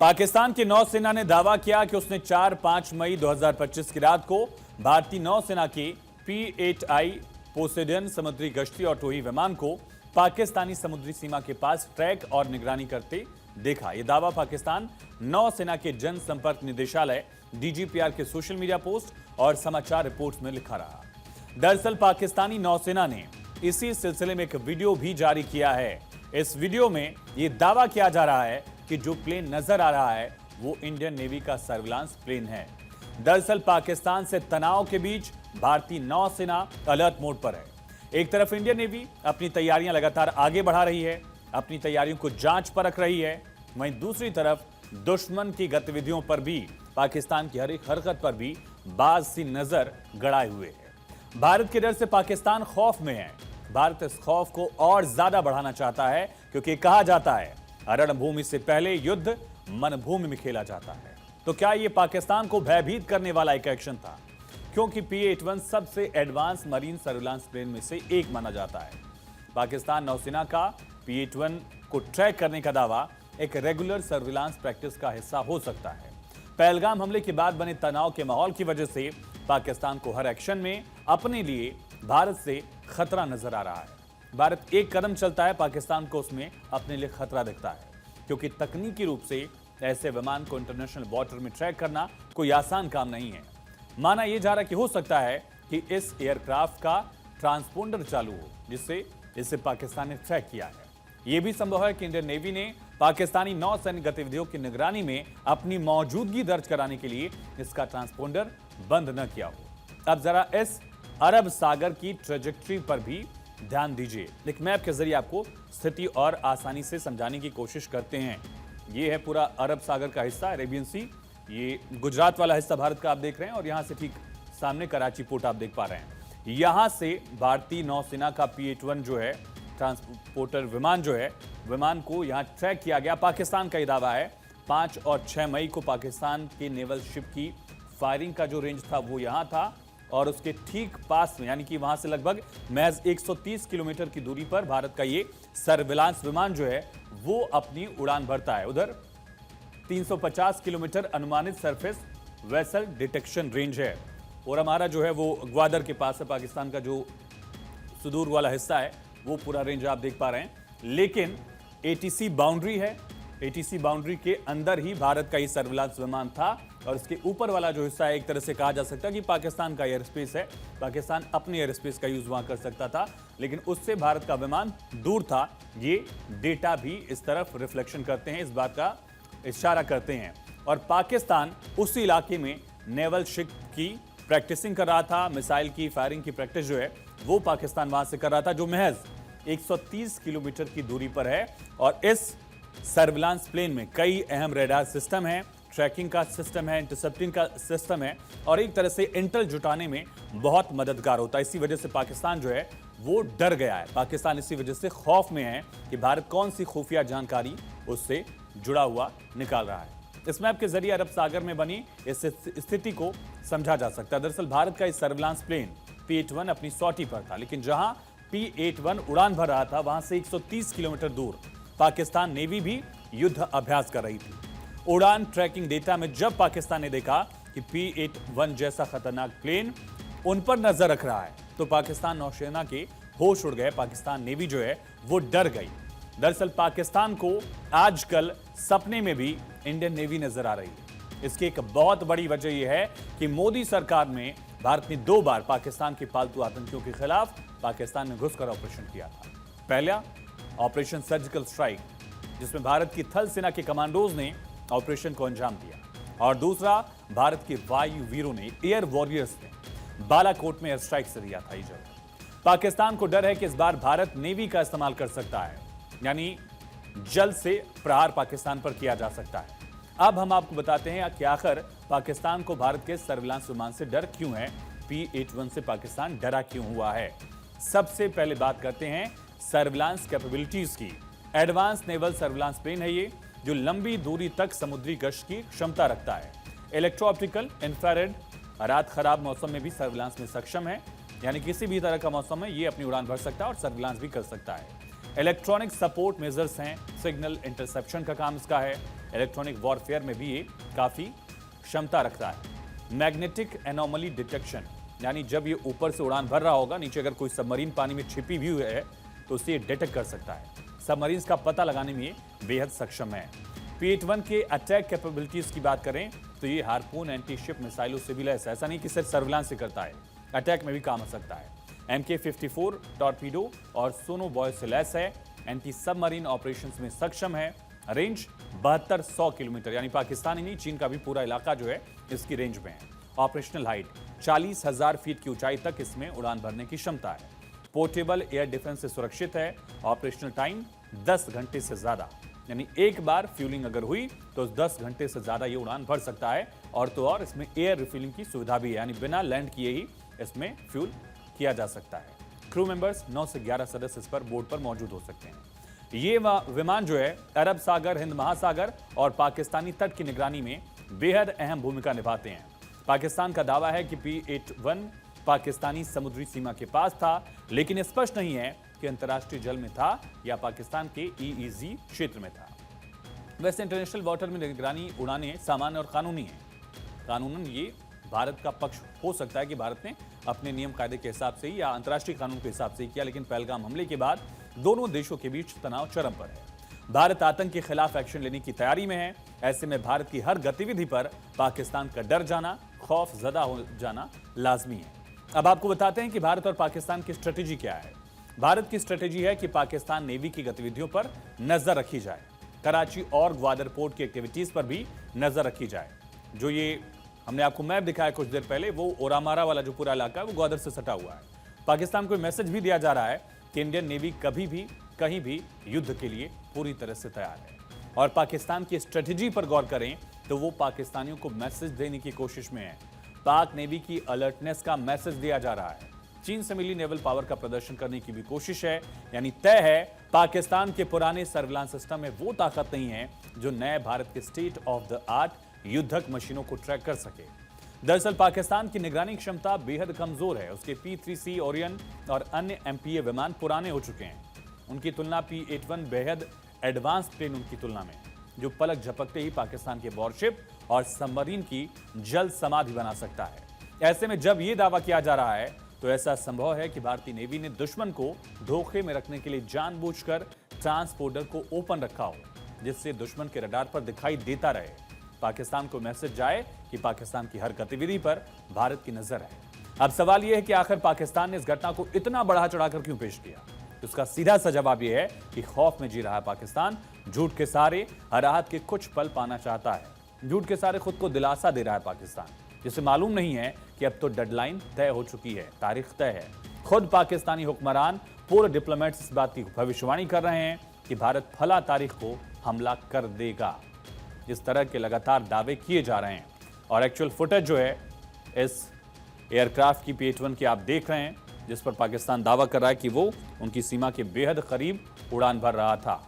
पाकिस्तान की नौसेना ने दावा किया कि उसने 4-5 मई 2025 की रात को भारतीय नौसेना के P-8I पोसेडन समुद्री गश्ती और टोही विमान को पाकिस्तानी समुद्री सीमा के पास ट्रैक और निगरानी करते देखा। यह दावा पाकिस्तान नौसेना के जनसंपर्क निदेशालय DGPR के सोशल मीडिया पोस्ट और समाचार रिपोर्ट्स में लिखा रहा। दरअसल पाकिस्तानी नौसेना ने इसी सिलसिले में एक वीडियो भी जारी किया है। इस वीडियो में यह दावा किया जा रहा है कि जो प्लेन नजर आ रहा है वो इंडियन नेवी का सर्विलांस प्लेन है। दरअसल पाकिस्तान से तनाव के बीच भारतीय नौसेना अलर्ट मोड पर है। एक तरफ इंडियन नेवी अपनी तैयारियां लगातार आगे बढ़ा रही है, अपनी तैयारियों को जांच परख रही है, वहीं दूसरी तरफ दुश्मन की गतिविधियों पर भी, पाकिस्तान की हर एक हरकत पर भी बाज सी नजर गड़ाए हुए है। भारत के डर से पाकिस्तान खौफ में है। भारत इस खौफ को और ज्यादा बढ़ाना चाहता है क्योंकि कहा जाता है रणभूमि से पहले युद्ध मनभूमि में खेला जाता है। तो क्या यह पाकिस्तान को भयभीत करने वाला एक एक्शन था? क्योंकि P-8I सबसे एडवांस मरीन सर्विलांस प्लेन में से एक माना जाता है। पाकिस्तान नौसेना का P-8I को ट्रैक करने का दावा एक रेगुलर सर्विलांस प्रैक्टिस का हिस्सा हो सकता है। पहलगाम हमले के बाद बने तनाव के माहौल की वजह से पाकिस्तान को हर एक्शन में अपने लिए भारत से खतरा नजर आ रहा है। भारत एक कदम चलता है, पाकिस्तान को उसमें अपने लिए खतरा दिखता है, क्योंकि तकनीकी रूप से ऐसे विमान को इंटरनेशनल वाटर में ट्रैक करना कोई आसान काम नहीं है। माना यह जा रहा कि हो सकता है कि इस एयरक्राफ्ट का ट्रांसपोंडर चालू हो, जिससे इसे पाकिस्तान ने ट्रैक किया है। यह भी संभव है कि इंडियन नेवी ने पाकिस्तानी नौसैनिक गतिविधियों की निगरानी में अपनी मौजूदगी दर्ज कराने के लिए इसका ट्रांसपोंडर बंद न किया हो। अब जरा इस अरब सागर की ट्रेजेक्ट्री पर भी ध्यान दीजिए। एक मैप के जरिए आपको स्थिति और आसानी से समझाने की कोशिश करते हैं। ये है पूरा अरब सागर का हिस्सा, अरेबियन सी। ये गुजरात वाला हिस्सा भारत का आप देख रहे हैं और यहां से ठीक सामने कराची पोर्ट आप देख पा रहे हैं। यहां से भारतीय नौसेना का P-8I जो है ट्रांसपोर्टर विमान जो है, विमान को यहां ट्रैक किया गया। पाकिस्तान का यह दावा है 5 और 6 मई को पाकिस्तान के नेवल शिप की फायरिंग का जो रेंज था वो यहां था और उसके ठीक पास में, यानी कि वहां से लगभग महज 130 किलोमीटर की दूरी पर भारत का ये सर्विलांस विमान जो है वो अपनी उड़ान भरता है। उधर 350 किलोमीटर अनुमानित सरफेस वेसल डिटेक्शन रेंज है और हमारा जो है वो ग्वादर के पास है। पाकिस्तान का जो सुदूर वाला हिस्सा है वो पूरा रेंज आप देख पा रहे हैं, लेकिन ATC बाउंड्री है। ATC बाउंड्री के अंदर ही भारत का ये सर्विलांस विमान था और इसके ऊपर वाला जो हिस्सा है एक तरह से कहा जा सकता है कि पाकिस्तान का एयर स्पेस है। पाकिस्तान अपने एयर स्पेस का यूज वहां कर सकता था, लेकिन उससे भारत का विमान दूर था। ये डेटा भी इस तरफ रिफ्लेक्शन करते हैं, इस बात का इशारा करते हैं। और पाकिस्तान उस इलाके में नेवल शिप की प्रैक्टिसिंग कर रहा था। मिसाइल की फायरिंग की प्रैक्टिस जो है वो पाकिस्तान वहां से कर रहा था, जो महज 130 किलोमीटर की दूरी पर है। और इस सर्विलांस प्लेन में कई अहम रेडार सिस्टम हैं, ट्रैकिंग का सिस्टम है, इंटरसेप्टिंग का सिस्टम है और एक तरह से इंटेल जुटाने में बहुत मददगार होता है। इसी वजह से पाकिस्तान जो है वो डर गया है। पाकिस्तान इसी वजह से खौफ में है कि भारत कौन सी खुफिया जानकारी उससे जुड़ा हुआ निकाल रहा है। इस मैप के जरिए अरब सागर में बनी इस स्थिति को समझा जा सकता है। दरअसल भारत का इस सर्विलांस प्लेन P-8I अपनी सॉटी पर था, लेकिन जहां P-8I उड़ान भर रहा था वहां से 130 किलोमीटर दूर पाकिस्तान नेवी भी युद्ध अभ्यास कर रही थी। उड़ान ट्रैकिंग डेटा में जब पाकिस्तान ने देखा कि P-8I जैसा खतरनाक प्लेन उन पर नजर रख रहा है तो पाकिस्तान नौसेना के होश उड़ गए। पाकिस्तान नेवी जो है वो डर गई। दरअसल पाकिस्तान को आजकल सपने में भी इंडियन नेवी नजर आ रही है। इसकी एक बहुत बड़ी वजह यह है कि मोदी सरकार में भारत ने 2 बार पाकिस्तान के पालतू आतंकियों के खिलाफ पाकिस्तान में घुसकर ऑपरेशन किया था। पहला ऑपरेशन सर्जिकल स्ट्राइक, जिसमें भारत की थल सेना के कमांडोज ने ऑपरेशन को अंजाम दिया, और दूसरा भारत के वायु वीरों ने, एयर वॉरियर्स ने बालाकोट में एयर स्ट्राइक से दिया था। पाकिस्तान को डर है कि इस बार भारत नेवी का इस्तेमाल कर सकता है, यानी जल से प्रहार पाकिस्तान पर किया जा सकता है। अब हम आपको बताते हैं कि आखिर पाकिस्तान को भारत के सर्विलांस विमान से डर क्यों है, P-8I से पाकिस्तान डरा क्यों हुआ है। सबसे पहले बात करते हैं सर्विलांस कैपेबिलिटीज की। एडवांस नेवल सर्विलांस प्लेन है ये, जो लंबी दूरी तक समुद्री गश्त की क्षमता रखता है। इलेक्ट्रो ऑप्टिकल, इंफ्रारेड, रात खराब मौसम में भी सर्विलांस में सक्षम है, यानी किसी भी तरह का मौसम में ये अपनी उड़ान भर सकता है और सर्विलांस भी कर सकता है। इलेक्ट्रॉनिक सपोर्ट मेजर्स हैं, सिग्नल इंटरसेप्शन का काम इसका है। इलेक्ट्रॉनिक वॉरफेयर में भी ये काफी क्षमता रखता है। मैग्नेटिक एनोमली डिटेक्शन, यानी जब ये ऊपर से उड़ान भर रहा होगा, नीचे अगर कोई सबमरीन पानी में छिपी हुई है तो उसे ये डिटेक्ट कर सकता है। सबमरीन्स का पता लगाने में ये बेहद सक्षम है। P-8 के अटैक कैपेबिलिटीज की बात करें तो ये हार्पून एंटी शिप मिसाइलों से भी लैस है। ऐसा नहीं कि सिर्फ सर्विलांस से करता है, अटैक में भी काम आ सकता है। MK-54 टॉर्पीडो और सोनो बॉय से लैस है। एंटी सबमरीन ऑपरेशंस में सक्षम है। रेंज 7200 किलोमीटर, यानी पाकिस्तान ही नहीं, चीन का भी पूरा इलाका जो है इसकी रेंज में है। ऑपरेशनल हाइट 40,000 फीट की ऊंचाई तक इसमें उड़ान भरने की क्षमता है। पोर्टेबल एयर डिफेंस से सुरक्षित है। ऑपरेशनल टाइम 10 घंटे से ज्यादा, यानी एक बार फ्यूलिंग अगर हुई तो 10 घंटे से ज्यादा ये उड़ान भर सकता है। और तो और इसमें एयर रिफिलिंग की सुविधा भी है, यानी बिना लैंड किए ही इसमें फ्यूल किया जा सकता है। क्रू मेंबर्स 9 से 11 सदस्य इस पर बोर्ड पर मौजूद हो सकते हैं। ये विमान जो है अरब सागर, हिंद महासागर और पाकिस्तानी तट की निगरानी में बेहद अहम भूमिका निभाते हैं। पाकिस्तान का दावा है कि P-8 पाकिस्तानी समुद्री सीमा के पास था, लेकिन स्पष्ट नहीं है कि अंतर्राष्ट्रीय जल में था या पाकिस्तान के EEZ क्षेत्र में था। वैसे इंटरनेशनल वाटर में निगरानी उड़ानें सामान्य और कानूनी हैं। कानूनन ये भारत का पक्ष हो सकता है कि भारत ने अपने नियम कायदे के हिसाब से ही या अंतर्राष्ट्रीय कानून के हिसाब से ही किया, लेकिन पहलगाम हमले के बाद दोनों देशों के बीच तनाव चरम पर है। भारत आतंक के खिलाफ एक्शन लेने की तैयारी में है। ऐसे में भारत की हर गतिविधि पर पाकिस्तान का डर जाना, खौफ ज़दा हो जाना लाजमी है। अब आपको बताते हैं कि भारत और पाकिस्तान की स्ट्रेटेजी क्या है। भारत की स्ट्रेटेजी है कि पाकिस्तान नेवी की गतिविधियों पर नजर रखी जाए। कराची और ग्वादर पोर्ट की एक्टिविटीज पर भी नजर रखी जाए। जो ये हमने आपको मैप दिखाया कुछ देर पहले, वो ओरामारा वाला जो पूरा इलाका है वो ग्वादर से सटा हुआ है। पाकिस्तान को मैसेज भी दिया जा रहा है कि इंडियन नेवी कभी भी कहीं भी युद्ध के लिए पूरी तरह से तैयार है। और पाकिस्तान की स्ट्रेटेजी पर गौर करें तो वो पाकिस्तानियों को मैसेज देने की कोशिश में है। पाक नेवी की अलर्टनेस का मैसेज दिया जा रहा है। चीन से मिली नेवल पावर का प्रदर्शन करने की भी कोशिश है, यानी तय है पाकिस्तान के पुराने सर्विलांस सिस्टम में वो ताकत नहीं है जो नए भारत के स्टेट ऑफ द आर्ट युद्धक मशीनों को ट्रैक कर सके। दरअसल पाकिस्तान की निगरानी क्षमता बेहद कमजोर है। उसके P-3C ओरियन और अन्य MPA विमान पुराने हो चुके हैं। उनकी तुलना P-8 बेहद एडवांस प्लेन उनकी तुलना में, जो पलक झपकते ही पाकिस्तान के वॉरशिप और सबमरीन की जल समाधि बना सकता है। ऐसे में जब यह दावा किया जा रहा है तो ऐसा संभव है कि भारतीय नेवी ने दुश्मन को धोखे में रखने के लिए जानबूझकर ट्रांसपोर्टर को ओपन रखा हो, जिससे दुश्मन के रडार पर दिखाई देता रहे। पाकिस्तान को मैसेज जाए कि पाकिस्तान की हर गतिविधि पर भारत की नजर है। अब सवाल यह है कि आखिर पाकिस्तान ने इस घटना को इतना बढ़ा चढ़ाकर क्यों पेश किया। उसका सीधा सा जवाब यह है कि खौफ में जी रहा है पाकिस्तान। झूठ के सहारे राहत के कुछ पल पाना चाहता है। झूठ के सहारे खुद को दिलासा दे रहा है पाकिस्तान, जिसे मालूम नहीं है कि अब तो डेडलाइन तय हो चुकी है, तारीख तय है। खुद पाकिस्तानी हुक्मरान, पूरे डिप्लोमेट्स इस बात की भविष्यवाणी कर रहे हैं कि भारत फला तारीख को हमला कर देगा। इस तरह के लगातार दावे किए जा रहे हैं और एक्चुअल फुटेज जो है इस एयरक्राफ्ट की P-8 की आप देख रहे हैं, जिस पर पाकिस्तान दावा कर रहा है कि वो उनकी सीमा के बेहद करीब उड़ान भर रहा था।